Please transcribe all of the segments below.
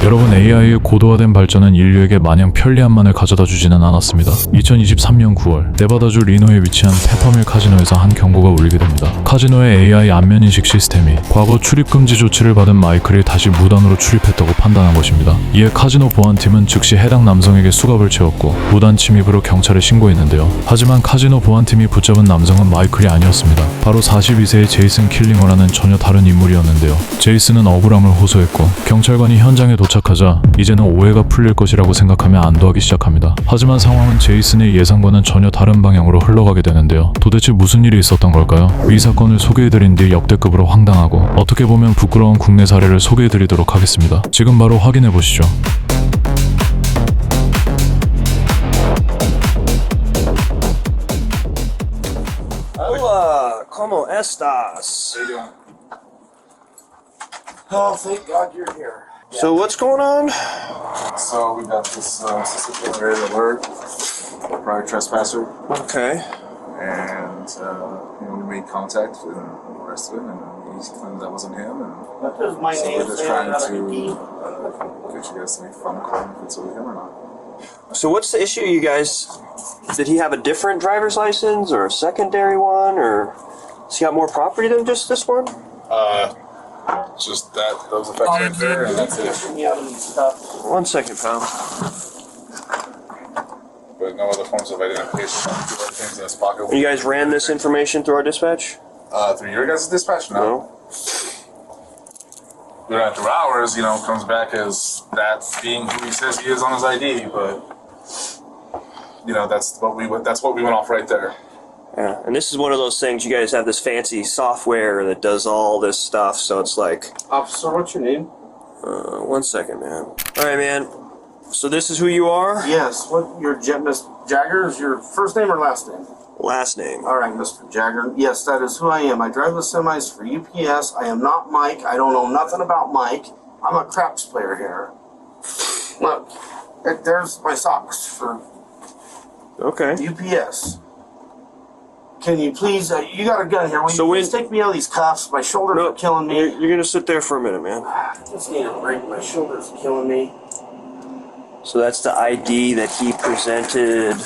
여러분, AI의 고도화된 발전은 인류에게 마냥 편리함만을 가져다 주지는 않았습니다. 2023년 9월 네바다주 리노에 위치한 페퍼밀 카지노에서 한 경고가 울리게 됩니다. 카지노의 AI 안면인식 시스템이 과거 출입 금지 조치를 받은 마이클이 다시 무단으로 출입했다고 판단한 것입니다. 이에 카지노 보안팀은 즉시 해당 남성에게 수갑을 채웠고 무단 침입으로 경찰에 신고했는데요. 하지만 카지노 보안팀이 붙잡은 남성은 마이클이 아니었습니다. 바로 42세의 제이슨 킬링어라는 전혀 다른 인물이었는데요. 제이슨은 억울함을 호소했고 경찰관이 현장에 도착하자 이제는 오해가 풀릴 것이라고 생각하며 안도하기 시작합니다. 하지만 상황은 제이슨의 예상과는 전혀 다른 방향으로 흘러가게 되는데요. 도대체 무슨 일이 있었던 걸까요? 이 사건을 소개해드린 뒤 역대급으로 황당하고 어떻게 보면 부끄러운 국내 사례를 소개해드리도록 하겠습니다. 지금 바로 확인해보시죠. Hola, ¿cómo estás? How you doing? Oh, thank God you're here. So what's going on? So we got this system alert, prior trespasser, Okay. and we made contact and arrested him, and he claimed that wasn't him. And What does my so name we're just say trying on the to ID? get you guys to make a phone call if it's with him or not. So what's the issue, you guys? Did he have a different driver's license or a secondary one, or has he got more property than just this one? Just that those effects right there, and that's it. Me out of these stuff. 1 second, pal. But no other forms of identification. Two other things in his pocket. You guys ran this information through our dispatch? Through your guys' dispatch? No. But after hours, comes back as that being who he says he is on his ID, but that's what we went off right there. Yeah, and this is one of those things, you guys have this fancy software that does all this stuff, so it's like... Officer, what's your name? 1 second, man. Alright, man. So this is who you are? Yes. What your Miss Jagger is your first name or last name? Last name. All right, Mr. Jagger. Yes, that is who I am. I drive the semis for UPS. I am not Mike. I don't know nothing about Mike. I'm a craps player here. Look, there's my socks for Okay. UPS. Can you please? You got a gun here. Will you please take me out of these cuffs? My shoulders are killing me. You're gonna sit there for a minute, man. Just need a break. My shoulders are killing me. So that's the ID that he presented.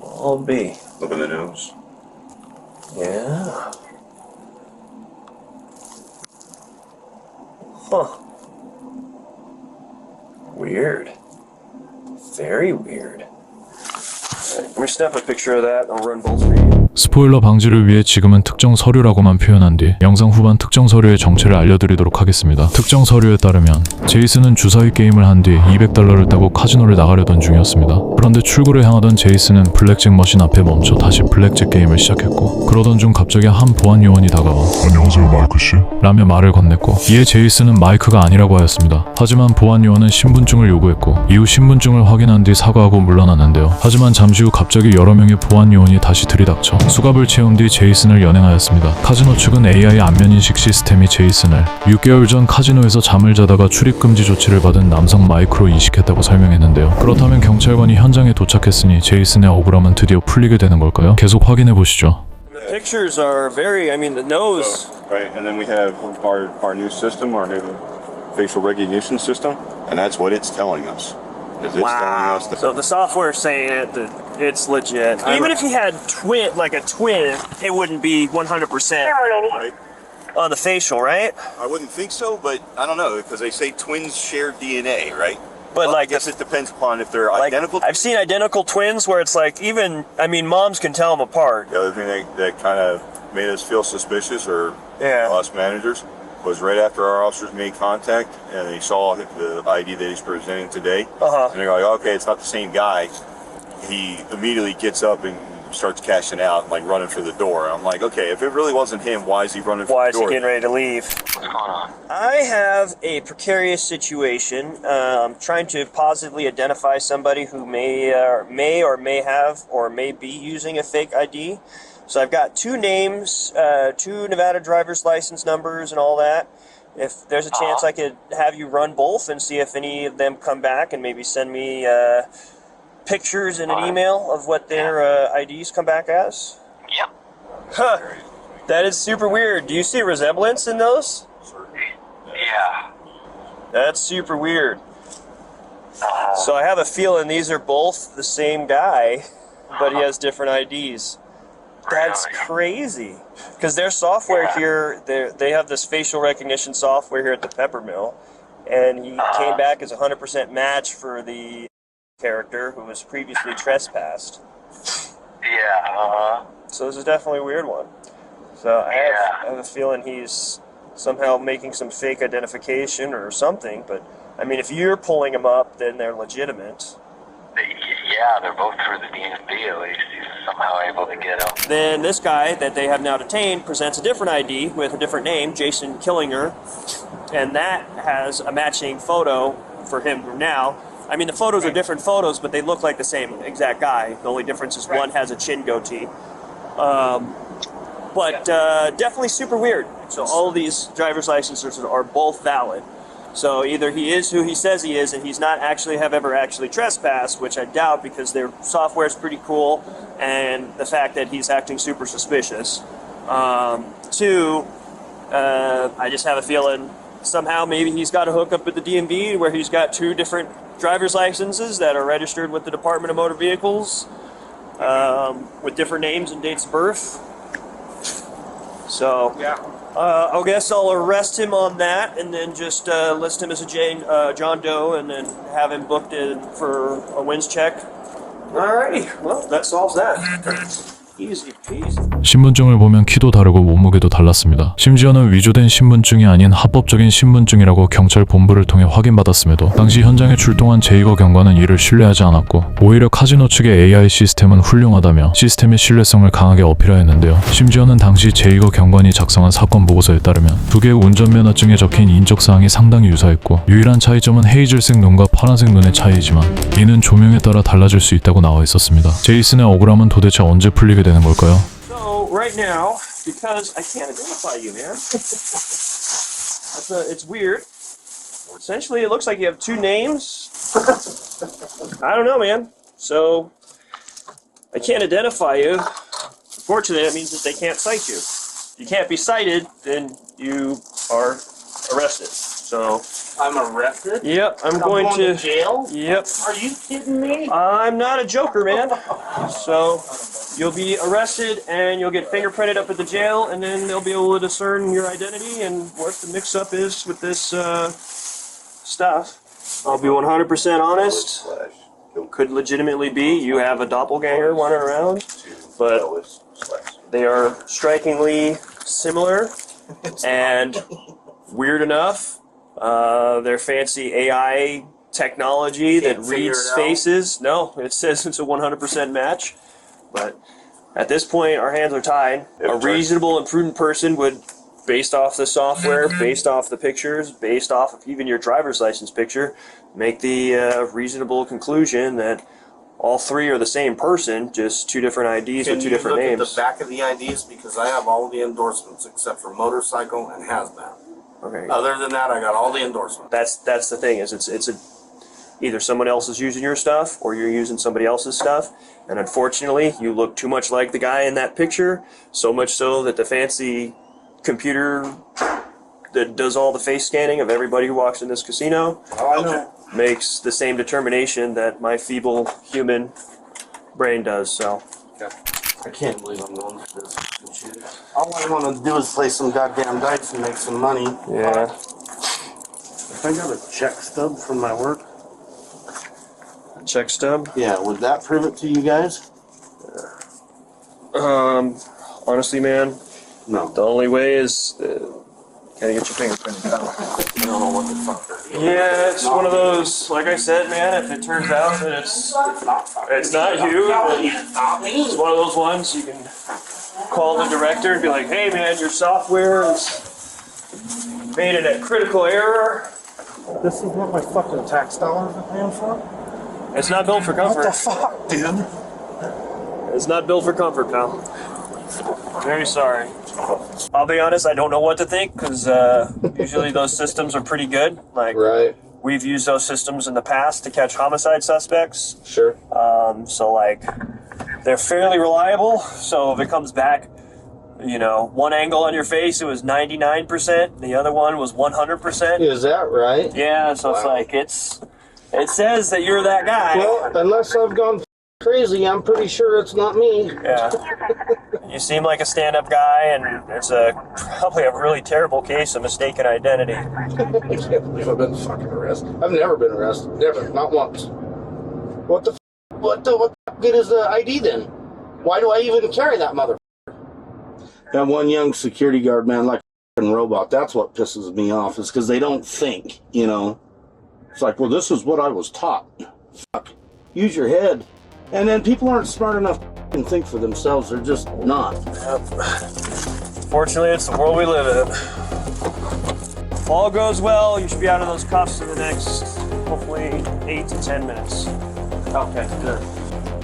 I'll be. Look at the nose. Yeah. Huh. Weird. Very weird. Let me snap a picture of that. I'll run both for you. 스포일러 방지를 위해 지금은 특정 서류라고만 표현한 뒤 영상 후반 특정 서류의 정체를 알려드리도록 하겠습니다. 특정 서류에 따르면 제이슨은 주사위 게임을 한 뒤 $200를 따고 카지노를 나가려던 중이었습니다. 그런데 출구를 향하던 제이슨은 블랙잭 머신 앞에 멈춰 다시 블랙잭 게임을 시작했고, 그러던 중 갑자기 한 보안 요원이 다가와 안녕하세요, 마이크씨. 라며 말을 건넸고, 이에 제이슨은 마이크가 아니라고 하였습니다. 하지만 보안 요원은 신분증을 요구했고 이후 신분증을 확인한 뒤 사과하고 물러났는데요. 하지만 잠시 후 갑자기 여러 명의 보안 요원이 다시 들이닥쳐 수갑을 채운 뒤 제이슨을 연행하였습니다. 카지노 측은 AI 안면인식 시스템이 제이슨을 6개월 전 카지노에서 잠을 자다가 출입금지 조치를 받은 남성 마이크로 인식했다고 설명했는데요. 그렇다면 경찰관이 현장에 도착했으니 제이슨의 억울함은 드디어 풀리게 되는 걸까요? 계속 확인해보시죠. The pictures are very, the nose. Right, and then we have our new system, our new facial recognition system, and that's what it's telling us. Is it's telling us that So the software's saying that it's legit. Even if he had a twin, it wouldn't be 100% right? on the facial, right? I wouldn't think so, but I don't know, because they say twins share DNA, right? But Well, like, I guess it depends upon if they're like identical. I've seen identical twins where it's like moms can tell them apart. The other thing that kind of made us feel suspicious, or Yeah. us managers, was right after our officers made contact and they saw the ID that he's presenting today. And they're like, okay, it's not the same guy. He immediately gets up and starts cashing out, like running for the door. I'm like, okay, if it really wasn't him, why is he running for Why the is he door? getting ready to leave? I have a precarious situation. I'm trying to positively identify somebody who may or may have or may be using a fake ID. So I've got two names, two Nevada driver's license numbers and all that. If there's a chance I could have you run both and see if any of them come back and maybe send me pictures in an email of what their IDs come back as? Yep. Huh. That is super weird. Do you see resemblance in those? Yeah. That's super weird. So I have a feeling these are both the same guy, but he has different IDs. That's crazy. Because their software here, they have this facial recognition software here at the Peppermill, and he came back as a 100% match for the character who was previously trespassed. Yeah. So this is definitely a weird one. So I have a feeling he's somehow making some fake identification or something, but I mean, if you're pulling them up, then they're legitimate. Yeah, they're both through the DMV at least. He's somehow able to get them. Then this guy that they have now detained presents a different ID with a different name, Jason Killinger, and that has a matching photo for him now. I mean, the photos are different photos, but they look like the same exact guy. The only difference is one has a chin goatee. But definitely super weird. So all of these driver's licenses are both valid. So either he is who he says he is, and he's not actually ever actually trespassed, which I doubt because their software is pretty cool, and the fact that he's acting super suspicious. Two, I just have a feeling somehow maybe he's got a hookup with the DMV where he's got two different driver's licenses that are registered with the Department of Motor Vehicles with different names and dates of birth. So I guess I'll arrest him on that and then just list him as a John Doe and then have him booked in for a wins check. Alrighty, well that solves that. Easy peasy. 신분증을 보면 키도 다르고 몸무게도 달랐습니다. 심지어는 위조된 신분증이 아닌 합법적인 신분증이라고 경찰 본부를 통해 확인받았음에도 당시 현장에 출동한 제이거 경관은 이를 신뢰하지 않았고 오히려 카지노 측의 AI 시스템은 훌륭하다며 시스템의 신뢰성을 강하게 어필하였는데요. 심지어는 당시 제이거 경관이 작성한 사건 보고서에 따르면 두 개의 운전면허증에 적힌 인적사항이 상당히 유사했고 유일한 차이점은 헤이즐색 눈과 파란색 눈의 차이이지만 이는 조명에 따라 달라질 수 있다고 나와 있었습니다. 제이슨의 억울함은 도대체 언제 풀리게 되는 걸까요? So right now, because I can't identify you, man, it's weird. Essentially, it looks like you have two names. I don't know, man. So I can't identify you. Unfortunately, that means that they can't cite you. If you can't be cited, then you are arrested. So I'm arrested? yep, I'm going to jail? Yep. Are you kidding me? I'm not a joker, man. So you'll be arrested and you'll get fingerprinted up at the jail, and then they'll be able to discern your identity and what the mix-up is with this stuff. I'll be 100% honest. Could legitimately be you have a doppelganger running around, but they are strikingly similar and weird enough. Their fancy AI technology that reads faces. No, it says it's a 100% match. But at this point, our hands are tied. A reasonable and prudent person would, based off the software, based off the pictures, based off of even your driver's license picture, make the reasonable conclusion that all three are the same person, just two different IDs with two different names. Can you look at the back of the IDs? Because I have all the endorsements except for motorcycle and hazmat. Okay. Other than that, I got all the endorsements. That's the thing, is it's either someone else is using your stuff or you're using somebody else's stuff, and unfortunately you look too much like the guy in that picture, so much so that the fancy computer that does all the face scanning of everybody who walks in this casino makes the same determination that my feeble human brain does. So I can't believe I'm going for this computer. All I want to do is play some goddamn dice and make some money. yeah. If I got a check stub from my work, Check stub. yeah, would that prove it to you guys? Honestly, man, No. the only way is gotta get your fingerprinted out. I don't know what the fuck that is. Yeah, it's one of those. Like I said, man, if it turns out that it's not you, then it's one of those ones you can call the director and be like, "Hey, man, your software is made it a critical error." This is what my fucking tax dollars are paying for? It's not built for comfort. What the fuck, dude? It's not built for comfort, pal. Very sorry. I'll be honest, I don't know what to think, because usually those systems are pretty good. Like, Right. we've used those systems in the past to catch homicide suspects. Sure. So, like, they're fairly reliable. So if it comes back, You know, one angle on your face, it was 99%. The other one was 100%. Is that right? Yeah, so it's like, it says that you're that guy. Well, unless I've gone crazy, I'm pretty sure it's not me. Yeah. You seem like a stand-up guy, and it's probably a really terrible case of mistaken identity. I can't believe I've been fucking arrested. I've never been arrested. Never. Not once. What the good is the ID then? Why do I even carry that mother? That one young security guard, man, like a fucking robot. That's what pisses me off, is because they don't think, you know. It's like, well, this is what I was taught. Fuck. Use your head. And then people aren't smart enough to think for themselves. They're just not. Fortunately, it's the world we live in. If all goes well, you should be out of those cuffs in the next, hopefully, 8 to 10 minutes. Okay, good.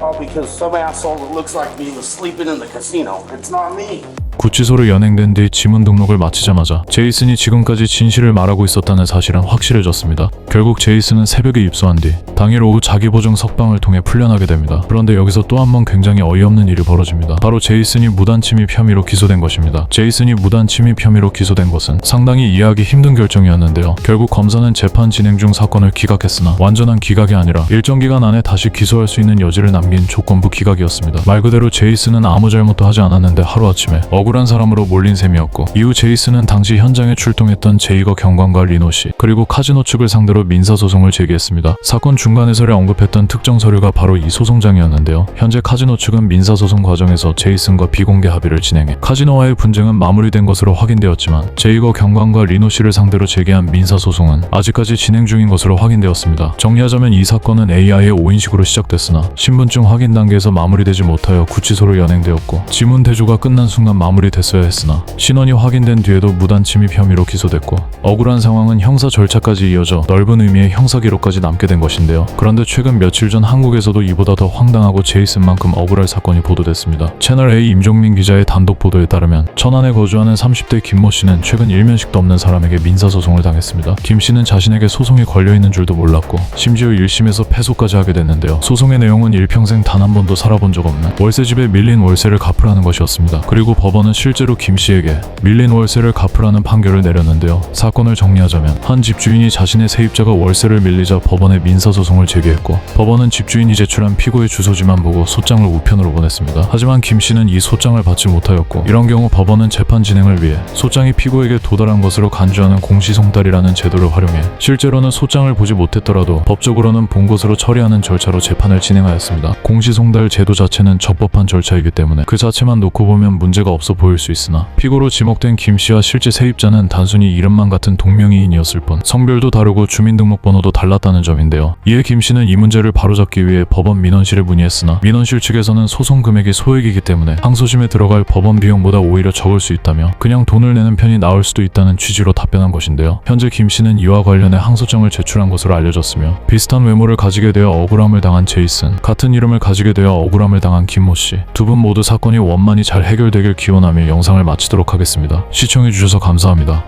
All because some asshole that looks like me was sleeping in the casino. It's not me. 구치소로 연행된 뒤 지문 등록을 마치자마자 제이슨이 지금까지 진실을 말하고 있었다는 사실은 확실해졌습니다. 결국 제이슨은 새벽에 입소한 뒤 당일 오후 자기보증 석방을 통해 풀려나게 됩니다. 그런데 여기서 또 한 번 굉장히 어이없는 일이 벌어집니다. 바로 제이슨이 무단침입 혐의로 기소된 것입니다. 제이슨이 무단침입 혐의로 기소된 것은 상당히 이해하기 힘든 결정이었는데요. 결국 검사는 재판 진행 중 사건을 기각했으나 완전한 기각이 아니라 일정 기간 안에 다시 기소할 수 있는 여지를 남긴 조건부 기각이었습니다. 말 그대로 제이슨은 아무 잘못도 하지 않았는데 하루아침에 억울한 사람으로 몰린 셈이었고, 이후 제이슨은 당시 현장에 출동했던 제이거 경관과 리노 씨 그리고 카지노 측을 상대로 민사소송을 제기했습니다. 사건 중간해설에 언급했던 특정 서류가 바로 이 소송장이었는데요. 현재 카지노 측은 민사소송 과정에서 제이슨과 비공개 합의를 진행해 카지노와의 분쟁은 마무리된 것으로 확인되었지만 제이거 경관과 리노 씨를 상대로 제기한 민사소송은 아직까지 진행 중인 것으로 확인되었습니다. 정리하자면 이 사건은 AI의 오인식으로 시작됐으나 신분증 확인 단계에서 마무리되지 못하여 구치소로 연행되었고, 지문 대조가 끝난 순간 마무리됐어야 했으나 신원이 확인된 뒤에도 무단침입 혐의로 기소됐고, 억울한 상황은 형사 절차까지 이어져 넓은 의미의 형사 기록까지 남게 된 것인데요. 그런데 최근 며칠 전 한국에서도 이보다 더 황당하고 제이슨만큼 억울할 사건이 보도됐습니다. 채널A 임종민 기자의 단독 보도에 따르면 천안에 거주하는 30대 김모 씨는 최근 일면식도 없는 사람에게 민사소송을 당했습니다. 김 씨는 자신에게 소송이 걸려있는 줄도 몰랐고 심지어 1심에서 패소까지 하게 됐는데요. 소송의 내용은 일평생 단 한 번도 살아본 적 없는 월세집에 밀린 월세를 갚으라는 것이었습니다. 그리고 법원은 실제로 김 씨에게 밀린 월세를 갚으라는 판결을 내렸는데요. 사건을 정리하자면 한 집주인이 자신의 세입자가 월세를 밀리자 법원에 민사소송을 제기했고, 법원은 집주인이 제출한 피고의 주소지만 보고 소장을 우편으로 보냈습니다. 하지만 김 씨는 이 소장을 받지 못하였고, 이런 경우 법원은 재판 진행을 위해 소장이 피고에게 도달한 것으로 간주하는 공시송달이라는 제도를 활용해 실제로는 소장을 보지 못했더라도 법적으로는 본 것으로 처리하는 절차로 재판을 진행하였습니다. 공시송달 제도 자체는 적법한 절차이기 때문에 그 자체만 놓고 보면 문제가 없어 보일 수 있으나, 피고로 지목된 김 씨와 실제 세입자는 단순히 이름만 같은 동명이인이었을 뿐 성별도 다르고 주민등록번호도 달랐다는 점인데요. 이에 김 씨는 이 문제를 바로잡기 위해 법원 민원실에 문의했으나 민원실 측에서는 소송 금액이 소액이기 때문에 항소심에 들어갈 법원 비용보다 오히려 적을 수 있다며 그냥 돈을 내는 편이 나을 수도 있다는 취지로 답변한 것인데요. 현재 김 씨는 이와 관련해 항소장을 제출한 것으로 알려졌으며, 비슷한 외모를 가지게 되어 억울함을 당한 제이슨, 같은 이름을 가지게 되어 억울함을 당한 김모 씨, 두 분 모두 사건이 원만히 잘 해결되길 기원하며 영상을 마치도록 하겠습니다. 시청해주셔서 감사합니다.